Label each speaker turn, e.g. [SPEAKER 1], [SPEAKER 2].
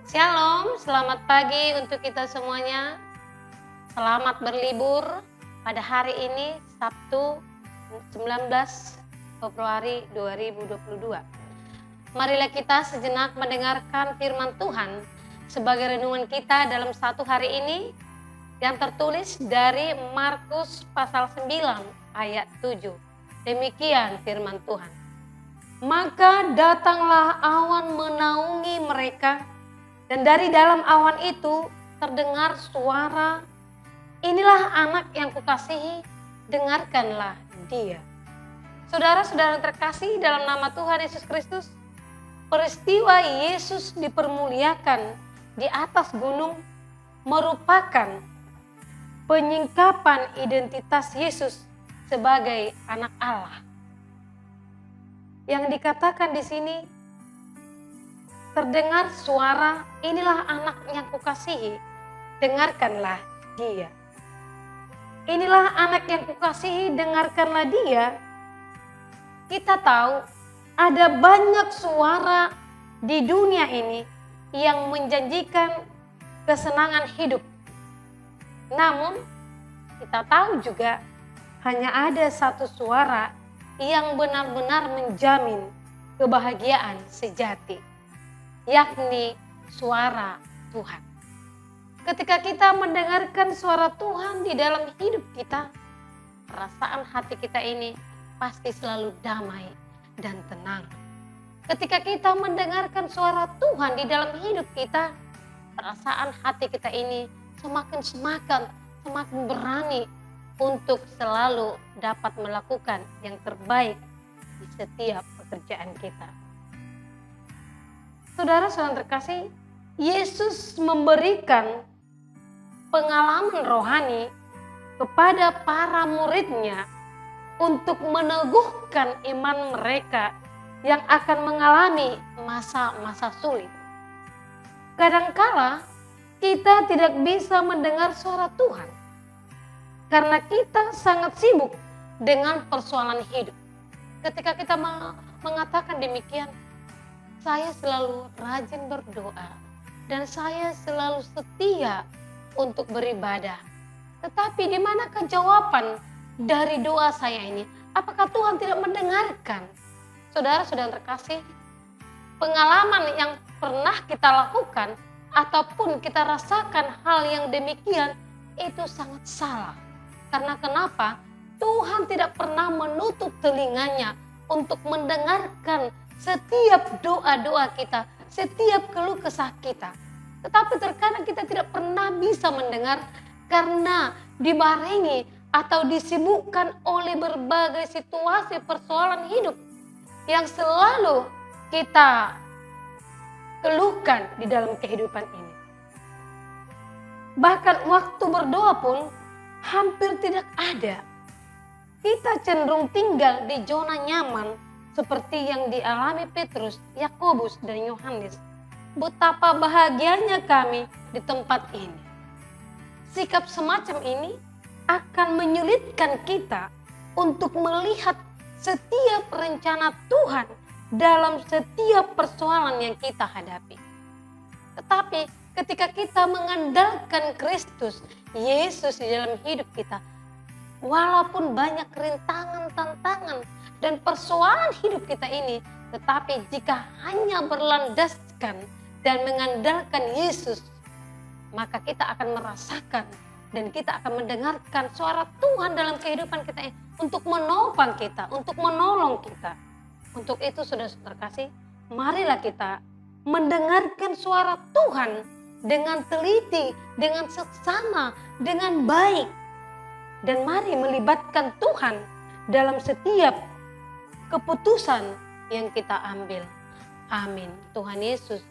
[SPEAKER 1] Shalom, selamat pagi untuk kita semuanya. Selamat berlibur pada hari ini, Sabtu 19 Februari 2022. Marilah kita sejenak mendengarkan firman Tuhan sebagai renungan kita dalam satu hari ini yang tertulis dari Markus pasal 9 ayat 7. Demikian firman Tuhan. Maka datanglah awan menaungi mereka, dan dari dalam awan itu terdengar suara, "Inilah anak yang kukasihi, dengarkanlah dia." Saudara-saudara terkasih dalam nama Tuhan Yesus Kristus, peristiwa Yesus dipermuliakan di atas gunung merupakan penyingkapan identitas Yesus sebagai anak Allah. Yang dikatakan di sini, terdengar suara, "Inilah anak yang kukasihi, dengarkanlah dia." Inilah anak yang kukasihi, dengarkanlah dia. Kita tahu ada banyak suara di dunia ini yang menjanjikan kesenangan hidup. Namun kita tahu juga hanya ada satu suara yang benar-benar menjamin kebahagiaan sejati, yakni suara Tuhan. Ketika kita mendengarkan suara Tuhan di dalam hidup kita, perasaan hati kita ini pasti selalu damai dan tenang. Ketika kita mendengarkan suara Tuhan di dalam hidup kita, perasaan hati kita ini semakin berani untuk selalu dapat melakukan yang terbaik di setiap pekerjaan kita. Saudara-saudara terkasih, Yesus memberikan pengalaman rohani kepada para muridnya untuk meneguhkan iman mereka yang akan mengalami masa-masa sulit. Kadangkala kita tidak bisa mendengar suara Tuhan karena kita sangat sibuk dengan persoalan hidup. Ketika kita mengatakan demikian, "Saya selalu rajin berdoa dan saya selalu setia untuk beribadah." Tetapi di manakah jawaban dari doa saya ini? Apakah Tuhan tidak mendengarkan? Saudara-saudara terkasih, pengalaman yang pernah kita lakukan ataupun kita rasakan hal yang demikian itu sangat salah. Karena kenapa? Tuhan tidak pernah menutup telinganya untuk mendengarkan setiap doa-doa kita, setiap keluh kesah kita. Tetapi terkadang kita tidak pernah bisa mendengar karena dibarengi atau disibukkan oleh berbagai situasi persoalan hidup yang selalu kita keluhkan di dalam kehidupan ini. Bahkan waktu berdoa pun hampir tidak ada. Kita cenderung tinggal di zona nyaman seperti yang dialami Petrus, Yakobus, dan Yohanes. Betapa bahagianya kami di tempat ini. Sikap semacam ini akan menyulitkan kita untuk melihat setiap rencana Tuhan dalam setiap persoalan yang kita hadapi. Tetapi ketika kita mengandalkan Kristus Yesus di dalam hidup kita, walaupun banyak rintangan, tantangan, dan persoalan hidup kita ini, tetapi jika hanya berlandaskan dan mengandalkan Yesus, maka kita akan merasakan dan kita akan mendengarkan suara Tuhan dalam kehidupan kita untuk menopang kita, untuk menolong kita. Untuk itu saudara-saudara terkasih, marilah kita mendengarkan suara Tuhan dengan teliti, dengan seksama, dengan baik. Dan mari melibatkan Tuhan dalam setiap keputusan yang kita ambil. Amin. Tuhan Yesus